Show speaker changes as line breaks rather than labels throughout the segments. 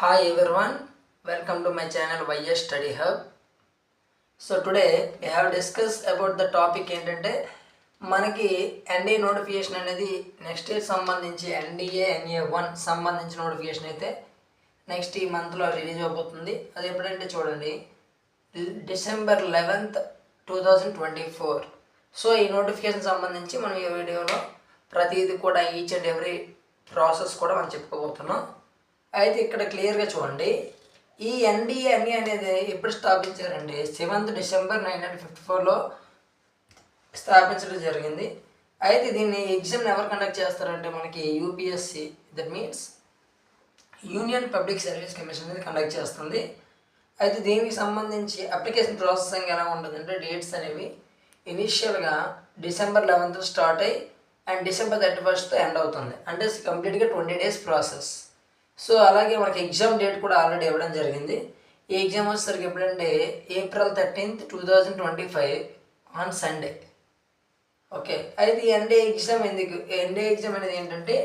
Hi everyone, welcome to my channel YS Study Hub. So today we have discussed about the topic ఏంటంటే మనకి NDA notification అనేది next year సంబంధించి NDA NA1 సంబంధించిన notification అయితే next ఈ మంత్లో release అవబోతుంది. అది ఎప్పుడంటే చూడండి డిసెంబర్ 11th 2024. సో ఈ నోటిఫికేషన్ సంబంధించి మనం ఈ వీడియోలో ప్రతిదీ కూడా ఈచ్ అండ్ ఎవ్రీ ప్రాసెస్ కూడా మనం చెప్పుకోబోతున్నాం. అయితే ఇక్కడ క్లియర్గా చూడండి, ఈ ఎన్డీఏ అనేది ఎప్పుడు స్థాపించారండి? 7th December 1954లో స్థాపించడం జరిగింది. అయితే దీన్ని ఎగ్జామ్ ఎవరు కండక్ట్ చేస్తారంటే మనకి UPSC, that means union public service commission అనేది కండక్ట్ చేస్తుంది. అయితే దీనికి సంబంధించి అప్లికేషన్ ప్రాసెసింగ్ ఎలా ఉంటుందంటే డేట్స్ అనేవి ఇనీషియల్గా December 11th స్టార్ట్ అయ్యి అండ్ December 31st ఎండ్ అవుతుంది. అంటే కంప్లీట్గా 20 days ప్రాసెస్. సో అలాగే మనకి ఎగ్జామ్ డేట్ కూడా ఆల్రెడీ ఇవ్వడం జరిగింది. ఈ ఎగ్జామ్ వచ్చేసరికి ఎప్పుడంటే April 13th 2025 on Sunday. Okay, అయితే ఈ ఎన్డీఏ ఎగ్జామ్ ఎందుకు? ఎన్డీఏ ఎగ్జామ్ అనేది ఏంటంటే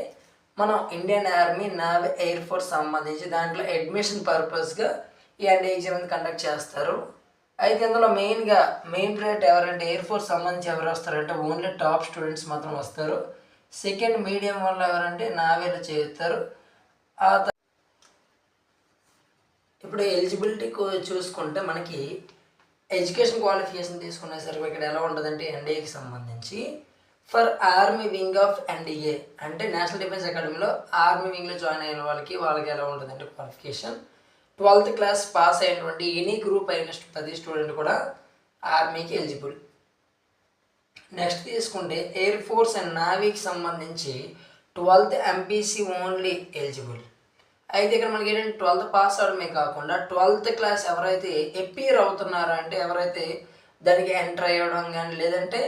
మనం Indian army, navy, air force సంబంధించి దాంట్లో అడ్మిషన్ పర్పస్గా ఈ ఎన్డీఏ ఎగ్జామ్ అనేది కండక్ట్ చేస్తారు. అయితే ఇందులో మెయిన్ ప్లేట్ ఎవరంటే ఎయిర్ ఫోర్స్ సంబంధించి ఎవరు వస్తారంటే ఓన్లీ టాప్ స్టూడెంట్స్ మాత్రం వస్తారు. సెకండ్ మీడియం వల్ల ఎవరంటే నావీలో చేస్తారు. ఇప్పుడు ఎలిజిబిలిటీ చూసుకుంటే మనకి ఎడ్యుకేషన్ క్వాలిఫికేషన్ తీసుకునేసరికి ఇక్కడ ఎలా ఉంటుందంటే ఎన్డీఏకి సంబంధించి for army wing of NDA అంటే నేషనల్ డిఫెన్స్ అకాడమీలో ఆర్మీ వింగ్లో జాయిన్ అయిన వాళ్ళకి ఎలా ఉంటుందంటే క్వాలిఫికేషన్ 12th క్లాస్ పాస్ అయినటువంటి ఎనీ గ్రూప్ అయిన ప్రతి స్టూడెంట్ కూడా ఆర్మీకి ఎలిజిబుల్. నెక్స్ట్ తీసుకుంటే ఎయిర్ ఫోర్స్ అండ్ నావీకి సంబంధించి 12th MPC ఓన్లీ ఎలిజిబుల్. అయితే ఇక్కడ మనకి ఏంటంటే 12th పాస్ అవడమే కాకుండా 12th క్లాస్ ఎవరైతే అపియర్ అవుతున్నారో అంటే ఎవరైతే దానికి ఎంటర్ అయ్యడం కానీ లేదంటే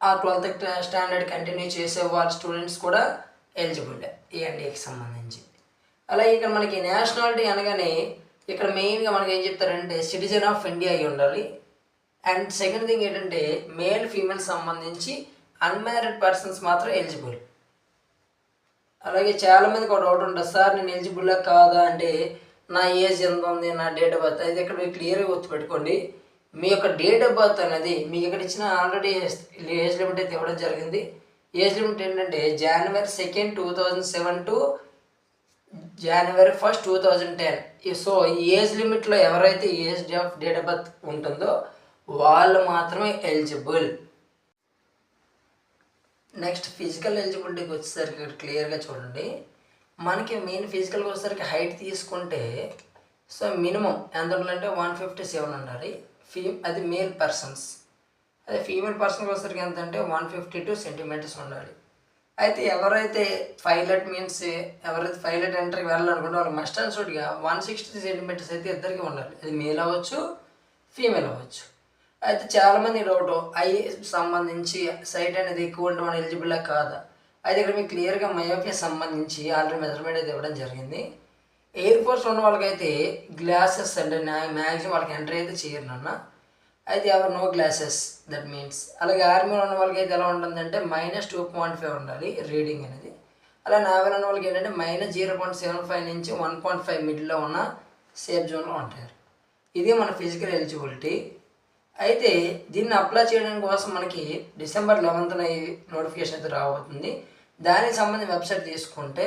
ఆ 12th స్టాండర్డ్ కంటిన్యూ చేసే వాళ్ళ స్టూడెంట్స్ కూడా ఎలిజిబుల్ ఈ ఎన్డీఏకి సంబంధించి. అలాగే ఇక్కడ మనకి నేషనాలిటీ అనగానే ఇక్కడ మెయిన్గా మనకి ఏం చెప్తారంటే సిటిజన్ ఆఫ్ ఇండియా అయి ఉండాలి. అండ్ సెకండ్ థింగ్ ఏంటంటే మేల్ ఫీమేల్ సంబంధించి అన్మ్యారీడ్ పర్సన్స్ మాత్రం ఎలిజిబుల్. అలాగే చాలామందికి ఒక డౌట్ ఉంటుంది, సార్ నేను ఎలిజిబుల్లా కాదా అంటే నా ఏజ్ ఎంత ఉంది, నా డేట్ ఆఫ్ బర్త్. అయితే ఇక్కడ మీరు క్లియర్గా గుర్తుపెట్టుకోండి, మీ యొక్క డేట్ ఆఫ్ బర్త్ అనేది మీకు ఇక్కడ ఇచ్చిన ఆల్రెడీ ఏజ్ లిమిట్ అయితే ఇవ్వడం జరిగింది. ఏజ్ లిమిట్ ఏంటంటే January 2nd 2007 to January 1st 2010. So ఈ ఏజ్ లిమిట్లో ఎవరైతే age of date of birth ఉంటుందో వాళ్ళు మాత్రమే ఎలిజిబుల్. నెక్స్ట్ ఫిజికల్ ఎలిజిబిలిటీకి వచ్చేసరికి క్లియర్గా చూడండి, మనకి మెయిన్ ఫిజికల్కి వచ్చేసరికి హైట్ తీసుకుంటే సో మినిమం ఎంత ఉండాలంటే 157 ఉండాలి. అది మేల్ పర్సన్స్. అదే ఫీమేల్ పర్సన్కి వచ్చేసరికి ఎంత అంటే 152 centimeters ఉండాలి. అయితే ఎవరైతే పైలట్ మీన్స్ ఎవరైతే పైలట్ ఎంట్రీకి వెళ్ళాలనుకుంటే వాళ్ళు మస్ట్ అండ్ షుడ్గా 160 centimeters అయితే ఇద్దరికి ఉండాలి. అది మేల్ అవ్వచ్చు, ఫీమేల్ అవ్వచ్చు. అయితే చాలామంది డౌట్ ఐ సంబంధించి సైట్ అనేది ఎక్కువ ఉంటే మనం ఎలిజిబుల్లా కాదా? అయితే ఇక్కడ మీకు క్లియర్గా మయోపియా సంబంధించి ఆల్రెడీ మెజర్మెంట్ అయితే ఇవ్వడం జరిగింది. ఎయిర్ ఫోర్స్ ఉన్న వాళ్ళకైతే గ్లాసెస్ అంటే మ్యాక్సిమం వాళ్ళకి ఎంట్రీ అయితే చేయరు నాన్న. అయితే ఎవరు నో గ్లాసెస్, దట్ మీన్స్. అలాగే ఆర్మీలో ఉన్న వాళ్ళకి అయితే ఎలా ఉంటుందంటే -2.5 ఉండాలి రీడింగ్ అనేది. అలా నావీలో ఉన్న వాళ్ళకి ఏంటంటే -0.75 నుంచి 1.5 మిడిల్లో ఉన్న సేఫ్ జోన్లో ఉంటారు. ఇది మన ఫిజికల్ ఎలిజిబిలిటీ. అయితే దీన్ని అప్లై చేయడం కోసం మనకి December 11th నోటిఫికేషన్ అయితే రాబోతుంది. దానికి సంబంధించిన వెబ్సైట్ తీసుకుంటే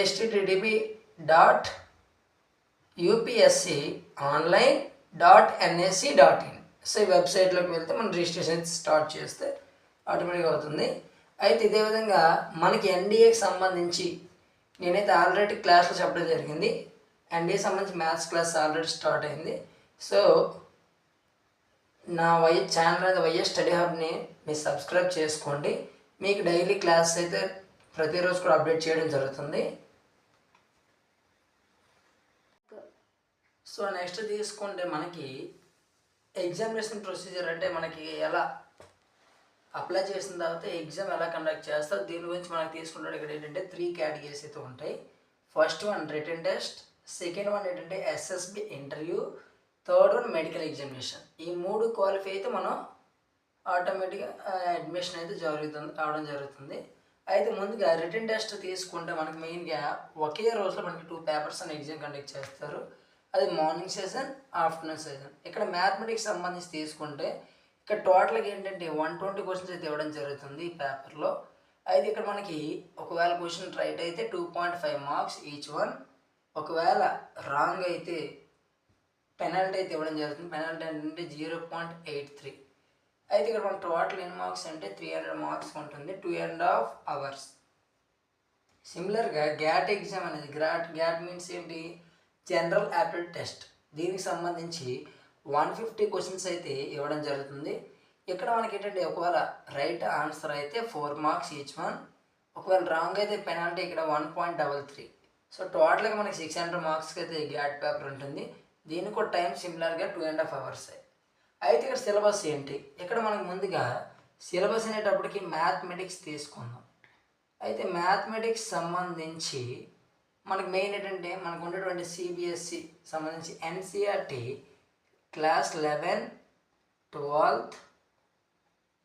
http://upsconline.nac.in. సో ఈ వెబ్సైట్లోకి వెళ్తే మనం రిజిస్ట్రేషన్ స్టార్ట్ చేస్తే ఆటోమేటిక్గా అవుతుంది. అయితే ఇదే విధంగా మనకి ఎన్డీఏకి సంబంధించి నేనైతే ఆల్రెడీ క్లాస్లో చెప్పడం జరిగింది. ఎన్డీఏకి సంబంధించి మ్యాథ్స్ క్లాస్ ఆల్రెడీ స్టార్ట్ అయింది. సో నా ఛానల్ అయితే వైఎస్ స్టడీ హబ్ని మీరు సబ్స్క్రైబ్ చేసుకోండి. మీకు డైలీ క్లాస్ అయితే ప్రతిరోజు కూడా అప్డేట్ చేయడం జరుగుతుంది. సో నెక్స్ట్ తీసుకుంటే మనకి ఎగ్జామినేషన్ ప్రొసీజర్ అంటే మనకి ఎలా అప్లై చేసిన తర్వాత ఎగ్జామ్ ఎలా కండక్ట్ చేస్తారు దీని గురించి మనకు తీసుకుంటే ఇక్కడ ఏంటంటే 3 categories అయితే ఉంటాయి. First one written test, second one ఏంటంటే SSB interview, third one medical examination. ఈ 3 క్వాలిఫై అయితే మనం ఆటోమేటిక్గా అడ్మిషన్ అయితే అవడం జరుగుతుంది. అయితే ముందుగా రిటర్న్ టెస్ట్ తీసుకుంటే మనకి మెయిన్గా ఒకే రోజులో మనకి 2 పేపర్స్ అని ఎగ్జామ్ కండక్ట్ చేస్తారు. అది మార్నింగ్ సెషన్, ఆఫ్టర్నూన్ సెషన్. ఇక్కడ మ్యాథమెటిక్స్ సంబంధించి తీసుకుంటే ఇక్కడ టోటల్గా ఏంటంటే 120 క్వశ్చన్స్ అయితే ఇవ్వడం జరుగుతుంది ఈ పేపర్లో. అయితే ఇక్కడ మనకి ఒకవేళ క్వశ్చన్ రైట్ అయితే 2.5 మార్క్స్ ఈచ్ వన్, ఒకవేళ రాంగ్ అయితే పెనాల్టీ అయితే ఇవ్వడం జరుగుతుంది. పెనాల్టీ అంటే 0.83. అయితే ఇక్కడ మన టోటల్ ఎన్ని మార్క్స్ అంటే 300 మార్క్స్ ఉంటుంది, 2.5 hours. సిమిలర్గా గ్యాట్ ఎగ్జామ్ అనేది గ్యాట్ మీన్స్ ఏంటి, జనరల్ యాప్టిట్యూడ్ టెస్ట్. దీనికి సంబంధించి 150 క్వశ్చన్స్ అయితే ఇవ్వడం జరుగుతుంది. ఇక్కడ మనకి ఏంటంటే ఒకవేళ రైట్ ఆన్సర్ అయితే 4 మార్క్స్ ఈచ్ వన్, ఒకవేళ రాంగ్ అయితే పెనాల్టీ ఇక్కడ 1.33. సో టోటల్గా మనకి 600 మార్క్స్కి అయితే గ్యాట్ పేపర్ ఉంటుంది. దీనికి కూడా టైం సిమిలర్గా 2.5 hours. అయితే ఇక్కడ సిలబస్ ఏంటి, ఇక్కడ మనకు ముందుగా సిలబస్ అనేటప్పటికి మ్యాథమెటిక్స్ తీసుకుందాం. అయితే మ్యాథమెటిక్స్ సంబంధించి మనకు మెయిన్ ఏంటంటే మనకు ఉన్నటువంటి సిబిఎస్సి సంబంధించి ఎన్సిఆర్టీ క్లాస్ 11, 12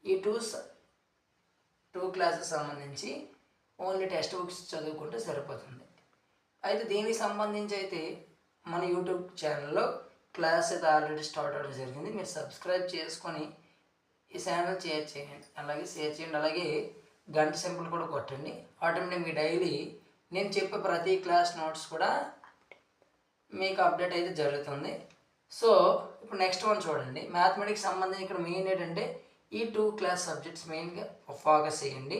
ఈ టూ క్లాసెస్ సంబంధించి ఓన్లీ టెక్స్ట్ బుక్స్ చదువుకుంటే సరిపోతుంది. అయితే దీనికి సంబంధించి అయితే మన యూట్యూబ్ ఛానల్లో క్లాస్ అయితే ఆల్రెడీ స్టార్ట్ అవ్వడం జరిగింది. మీరు సబ్స్క్రైబ్ చేసుకొని ఈ ఛానల్ షేర్ చేయండి, అలాగే షేర్ చేయండి, అలాగే గంట సింబల్ కూడా కొట్టండి. ఆటోమేటిక్ మీ డైలీ నేను చెప్పే ప్రతి క్లాస్ నోట్స్ కూడా మీకు అప్డేట్ అయితే జరుగుతుంది. సో ఇప్పుడు నెక్స్ట్ వన్ చూడండి. మ్యాథమెటిక్స్ సంబంధించి ఇక్కడ మెయిన్ ఏంటంటే ఈ 2 క్లాస్ సబ్జెక్ట్స్ మెయిన్గా ఫోకస్ చేయండి.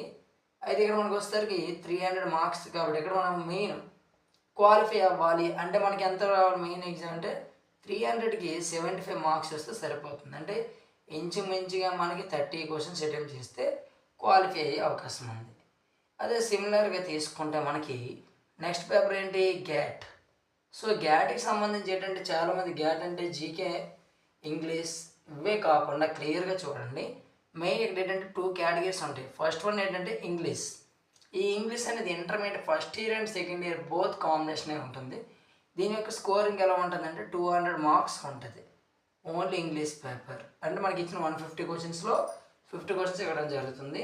అయితే ఇక్కడ మనకు వచ్చేసరికి 300 మార్క్స్ కాబట్టి ఇక్కడ మనం మెయిన్ క్వాలిఫై అవ్వాలి అంటే మనకి ఎంత రావాలి, మెయిన్ ఎగ్జామ్ అంటే 300కి 75 మార్క్స్ వస్తే సరిపోతుంది. అంటే ఇంచుమించుగా మనకి 30 క్వశ్చన్స్ అటెంప్ట్ చేస్తే క్వాలిఫై అయ్యే అవకాశం ఉంది. అదే సిమిలర్గా తీసుకుంటే మనకి నెక్స్ట్ పేపర్ ఏంటి, గ్యాట్. సో గ్యాట్కి సంబంధించి ఏంటంటే చాలామంది గ్యాట్ అంటే జీకే, ఇంగ్లీష్ ఇవే కాకుండా క్లియర్గా చూడండి. మెయిన్ ఇక్కడ ఏంటంటే 2 కేటగిరీస్ ఉంటాయి. ఫస్ట్ వన్ ఏంటంటే ఇంగ్లీష్. ఈ ఇంగ్లీష్ అనేది intermediate first year and second year both కాంబినేషనే ఉంటుంది. దీని యొక్క స్కోరింగ్ ఎలా ఉంటుందంటే 200 మార్క్స్ ఉంటుంది ఓన్లీ ఇంగ్లీష్ పేపర్. అంటే మనకి ఇచ్చిన 150 క్వశ్చన్స్లో 50 క్వశ్చన్స్ ఇవ్వడం జరుగుతుంది.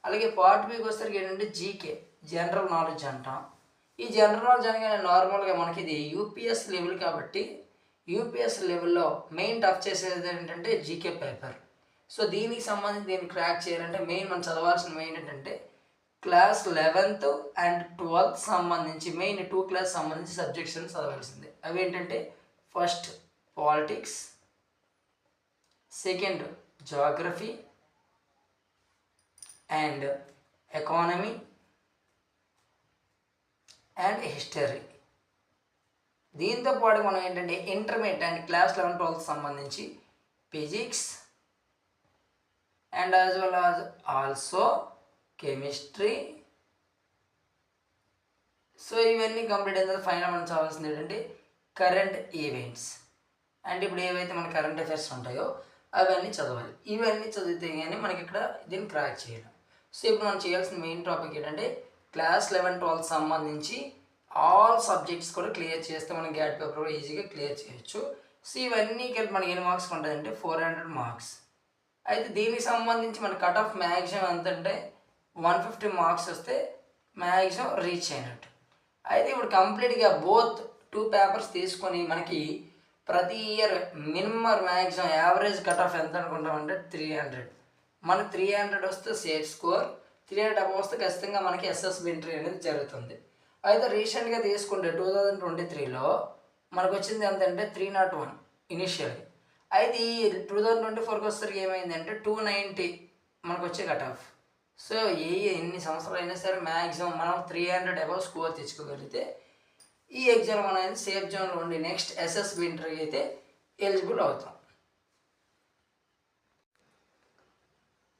అలాగే పార్ట్ బికి వచ్చేసరికి ఏంటంటే జీకే, జనరల్ నాలెడ్జ్ అంటాం. ఈ జనరల్ నాలెడ్జ్ అనగానే నార్మల్గా మనకి ఇది యూపీఎస్ లెవెల్ కాబట్టి యూపీఎస్ లెవెల్లో మెయిన్ టఫ్ చేసేది ఏంటంటే జీకే పేపర్. సో దీనికి సంబంధించి దీన్ని క్రాక్ చేయాలంటే మెయిన్ మనం చదవాల్సిన మెయిన్ ఏంటంటే క్లాస్ 11th and 12th సంబంధించి మెయిన్ 2 క్లాస్ సంబంధించి సబ్జెక్ట్స్ అని చదవాల్సిందే. అవి ఏంటంటే first politics, second geography and economy and history. దీంతో పాటు మనం ఏంటంటే ఇంటర్మీడియట్ అండ్ క్లాస్ 11, 12 సంబంధించి physics and as well as also chemistry. So ఇవన్నీ కంప్లీట్ అయిన తర్వాత ఫైనల్ మనం చదవాల్సింది ఏంటంటే కరెంట్ ఈవెంట్స్. అంటే ఇప్పుడు ఏవైతే మన కరెంట్ అఫైర్స్ ఉంటాయో అవన్నీ చదవాలి. ఇవన్నీ చదివితే కానీ మనకి ఇక్కడ దీన్ని క్రాక్ చేయడం. సో ఇప్పుడు మనం చేయాల్సిన మెయిన్ టాపిక్ ఏంటంటే క్లాస్ 11, 12 సంబంధించి ఆల్ సబ్జెక్ట్స్ కూడా క్లియర్ చేస్తే మనం గ్యాట్ పేపర్ కూడా ఈజీగా క్లియర్ చేయొచ్చు. సో ఇవన్నీ కలిపి మనకి ఎన్ని మార్క్స్ ఉంటుందంటే 400 మార్క్స్. అయితే దీనికి సంబంధించి మన కట్ ఆఫ్ మ్యాక్సిమం ఎంత అంటే 150 మార్క్స్ వస్తే మ్యాక్సిమం రీచ్ అయినట్టు. అయితే ఇప్పుడు కంప్లీట్గా బోత్ 2 పేపర్స్ తీసుకొని మనకి ప్రతి year minimum maximum average cut off ఎంత అనుకుంటామంటే 300. మనకి 300 వస్తే సేఫ్ స్కోర్, 300 అబవ్ వస్తే ఖచ్చితంగా మనకి ఎస్ఎస్బి ఎంట్రీ అనేది జరుగుతుంది. అయితే రీసెంట్గా తీసుకుంటే 2023లో మనకు వచ్చింది ఎంత అంటే 301 ఇనిషియల్గా. అయితే ఈ 2024కి వచ్చేసరికి ఏమైందంటే 290 మనకు వచ్చే కట్ ఆఫ్. సో ఎన్ని సంవత్సరాలు అయినా సరే మ్యాక్సిమం మనం 300 అబవ్ స్కోర్ తెచ్చుకోగలిగితే ఈ ఎగ్జామ్ మనం సేఫ్ జోన్లో ఉండి నెక్స్ట్ ఎస్ఎస్బి ఇంటర్వ్యూ అయితే ఎలిజిబుల్ అవుతాం.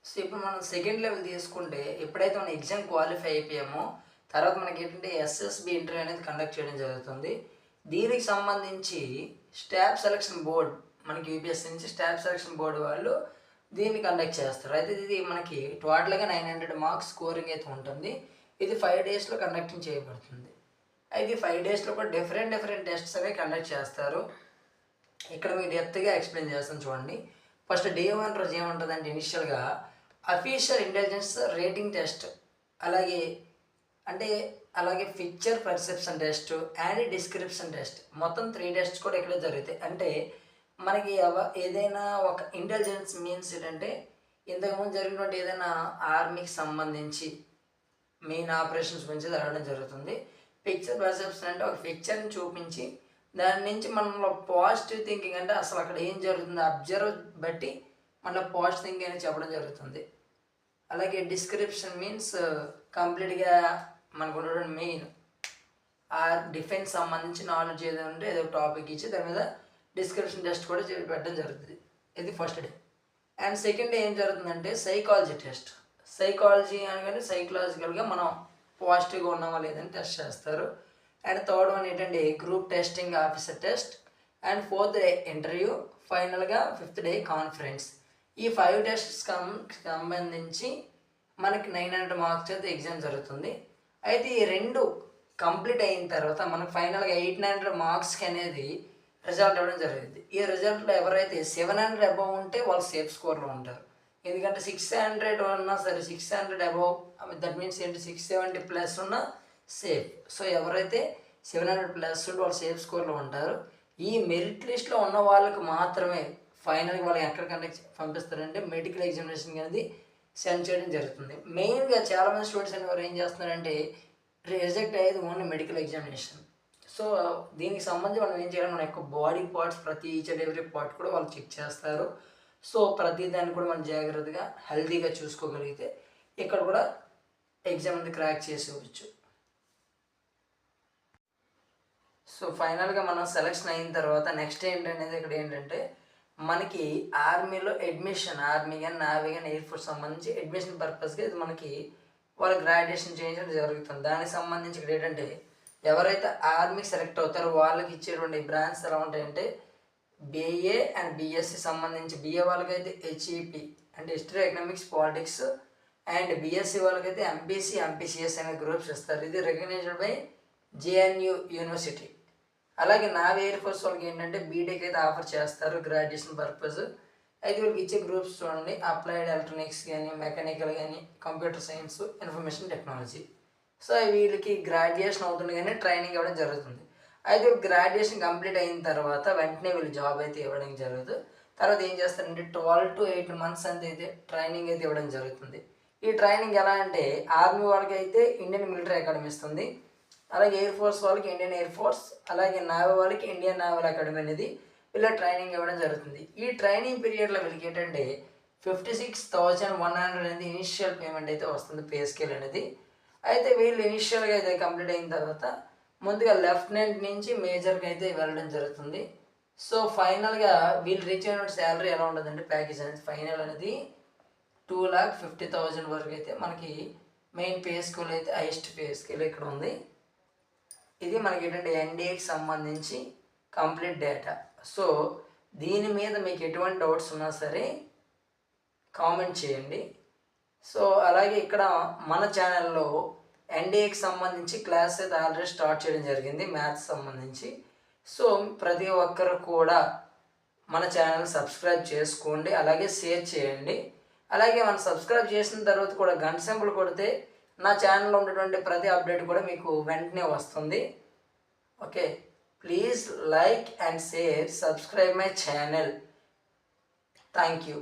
సో ఇప్పుడు మనం సెకండ్ లెవెల్ తీసుకుంటే ఎప్పుడైతే మనం ఎగ్జామ్ క్వాలిఫై అయిపోయామో తర్వాత మనకి ఏంటంటే ఎస్ఎస్బి ఇంటర్వ్యూ అనేది కండక్ట్ చేయడం జరుగుతుంది. దీనికి సంబంధించి స్టాఫ్ సెలక్షన్ బోర్డ్ మనకి యూపీఎస్సీ నుంచి స్టాఫ్ సెలక్షన్ బోర్డు వాళ్ళు దీన్ని కండక్ట్ చేస్తారు. అయితే ఇది మనకి టోటల్గా 900 మార్క్స్ స్కోరింగ్ అయితే ఉంటుంది. ఇది 5 డేస్లో కండక్టింగ్ చేయబడుతుంది. అయితే 5 డేస్లో కూడా డిఫరెంట్ టెస్ట్స్ అనేవి కండక్ట్ చేస్తారు. ఇక్కడ మీకు డెప్త్గా ఎక్స్ప్లెయిన్ చేస్తాను చూడండి. ఫస్ట్ డే 1 రోజు ఏముంటుందంటే ఇనిషియల్గా అఫీషియల్ ఇంటెలిజెన్స్ రేటింగ్ టెస్ట్ అలాగే అంటే అలాగే picture perception test and description test, మొత్తం 3 టెస్ట్స్ కూడా ఇక్కడ జరుగుతాయి. అంటే మనకి ఏదైనా ఒక ఇంటెలిజెన్స్ మీన్స్ ఏంటంటే ఇంతకుముందు జరిగినటువంటి ఏదైనా ఆర్మీకి సంబంధించి మెయిన్ ఆపరేషన్స్ గురించి జరగడం జరుగుతుంది. పిక్చర్ పర్సెప్షన్ అంటే ఒక పిక్చర్ని చూపించి దాని నుంచి మనలో పాజిటివ్ థింకింగ్, అంటే అసలు అక్కడ ఏం జరుగుతుంది అబ్జర్వ్ బట్టి మనలో పాజిటివ్ థింకింగ్ అనేది చెప్పడం జరుగుతుంది. అలాగే డిస్క్రిప్షన్ మీన్స్ కంప్లీట్గా మనకు ఉన్నటువంటి మెయిన్ ఆ డిఫెన్స్ సంబంధించి నాలెడ్జ్ ఏదో ఉంటే ఏదో టాపిక్ ఇచ్చి దాని మీద డిస్క్రిప్షన్ టెస్ట్ కూడా పెట్టడం జరుగుతుంది. ఇది first day. And second day ఏం జరుగుతుందంటే సైకాలజీ టెస్ట్. సైకాలజీ అనగానే సైకలాజికల్గా మనం పాజిటివ్గా ఉన్నామా లేదని టెస్ట్ చేస్తారు. అండ్ థర్డ్ వన్ ఏంటంటే group testing officer test. And fourth day interview. ఫైనల్గా ఫిఫ్త్ డే కాన్ఫరెన్స్. ఈ 5 టెస్ట్స్ సంబంధించి మనకి 900 మార్క్స్ అయితే ఎగ్జామ్ జరుగుతుంది. అయితే ఈ 2 కంప్లీట్ అయిన తర్వాత మనకు ఫైనల్గా 800 మార్క్స్కి అనేది రిజల్ట్ ఇవ్వడం జరిగింది. ఈ రిజల్ట్లో ఎవరైతే 700 అబవ్ ఉంటే వాళ్ళు సేఫ్ స్కోర్లో ఉంటారు. ఎందుకంటే 600 ఉన్నా సరే 600 అబవ్, దట్ మీన్స్ ఏంటి 670 ప్లస్ ఉన్న సేఫ్. సో ఎవరైతే 700 ప్లస్ ఉంటే వాళ్ళు సేఫ్ స్కోర్లో ఉంటారు. ఈ మెరిట్ లిస్ట్లో ఉన్న వాళ్ళకి మాత్రమే ఫైనల్గా వాళ్ళు ఎక్కడికంటే పంపిస్తారంటే మెడికల్ ఎగ్జామినేషన్ అనేది సెండ్ చేయడం జరుగుతుంది. మెయిన్గా చాలామంది స్టూడెంట్స్ అనేవారు ఏం చేస్తున్నారంటే రిజెక్ట్ అయ్యేది ఓన్లీ మెడికల్ ఎగ్జామినేషన్. సో దీనికి సంబంధించి మనం ఏం చేయాలి, మన యొక్క బాడీ పార్ట్స్ ప్రతి ఈచ్ అండ్ ఎవ్రీ పార్ట్ కూడా వాళ్ళు చెక్ చేస్తారు. సో ప్రతి దాన్ని కూడా మనం జాగ్రత్తగా హెల్తీగా చూసుకోగలిగితే ఇక్కడ కూడా ఎగ్జామ్ అనేది క్రాక్ చేసేవచ్చు. సో ఫైనల్గా మనం సెలెక్షన్ అయిన తర్వాత నెక్స్ట్ ఏంటనేది ఇక్కడ ఏంటంటే మనకి ఆర్మీలో అడ్మిషన్, ఆర్మీ కానీ నావీ కానీ ఎయిర్ ఫోర్స్ సంబంధించి అడ్మిషన్ పర్పస్గా ఇది మనకి వాళ్ళు గ్రాడ్యుయేషన్ చేయించడం జరుగుతుంది. దానికి సంబంధించి ఇక్కడ ఏంటంటే ఎవరైతే ఆర్మీ సెలెక్ట్ అవుతారో వాళ్ళకి ఇచ్చేటువంటి బ్రాంచ్ ఎలా ఉంటాయంటే బిఏ అండ్ బిఎస్సి సంబంధించి బిఏ వాళ్ళకైతే హెచ్ఈపి అంటే history economics politics, and BSc వాళ్ళకైతే ఎంపీసీ ఎంపీసీఎస్ అనే గ్రూప్స్ ఇస్తారు. ఇది రికగ్నైజ్డ్ బై జేఎన్యూ యూనివర్సిటీ. అలాగే నావీ ఎయిర్ ఫోర్స్ వాళ్ళకి ఏంటంటే బీటెక్ అయితే ఆఫర్ చేస్తారు గ్రాడ్యుయేషన్ పర్పస్. అయితే వీళ్ళకి ఇచ్చే గ్రూప్స్ చూడండి, అప్లైడ్ ఎలక్ట్రానిక్స్ కానీ మెకానికల్ కానీ computer science information technology. So వీళ్ళకి గ్రాడ్యుయేషన్ అవుతుంది కానీ ట్రైనింగ్ ఇవ్వడం జరుగుతుంది. అయితే గ్రాడ్యుయేషన్ కంప్లీట్ అయిన తర్వాత వెంటనే వీళ్ళు జాబ్ అయితే ఇవ్వడం జరుగుతుంది. తర్వాత ఏం చేస్తారంటే 12 to 8 months అయితే ట్రైనింగ్ అయితే ఇవ్వడం జరుగుతుంది. ఈ ట్రైనింగ్ ఎలా అంటే ఆర్మీ వాళ్ళకి అయితే ఇండియన్ మిలిటరీ అకాడమీ ఇస్తుంది, అలాగే ఎయిర్ ఫోర్స్ వాళ్ళకి ఇండియన్ ఎయిర్ ఫోర్స్, అలాగే నావీ వాళ్ళకి ఇండియన్ నావల్ అకాడమీ అనేది వీళ్ళ ట్రైనింగ్ ఇవ్వడం జరుగుతుంది. ఈ ట్రైనింగ్ పీరియడ్లో వీళ్ళకి ఏంటంటే 56,100 అనేది ఇనిషియల్ పేమెంట్ అయితే వస్తుంది, పే స్కేల్ అనేది. అయితే వీళ్ళు ఇనిషియల్గా అయితే కంప్లీట్ అయిన తర్వాత ముందుగా లెఫ్టినెంట్ నుంచి మేజర్కి అయితే వెళ్ళడం జరుగుతుంది. సో ఫైనల్గా వీళ్ళు రీచ్ అయిన శాలరీ ఎలా ఉంటుందంటే ప్యాకేజ్ అనేది ఫైనల్ అనేది 2,50,000 వరకు అయితే మనకి మెయిన్ పే స్కేల్ అయితే హైయెస్ట్ పే స్కేల్ ఇక్కడ ఉంది. ఇది మనకి ఏంటంటే ఎన్డీఏకి సంబంధించి కంప్లీట్ డేటా. సో దీని మీద మీకు ఎటువంటి డౌట్స్ ఉన్నా సరే కామెంట్ చేయండి. సో అలాగే ఇక్కడ మన ఛానల్లో ఎన్డీఏకి సంబంధించి క్లాస్ అయితే ఆల్రెడీ స్టార్ట్ చేయడం జరిగింది మ్యాథ్స్ సంబంధించి. సో ప్రతి ఒక్కరు కూడా మన ఛానల్ సబ్స్క్రైబ్ చేసుకోండి, అలాగే షేర్ చేయండి. అలాగే మనం సబ్స్క్రైబ్ చేసిన తర్వాత కూడా గంట సింబల్ కొడితే నా ఛానల్లో ఉన్నటువంటి ప్రతి అప్డేట్ కూడా మీకు వెంటనే వస్తుంది. Okay, please like and share, subscribe my channel. Thank you.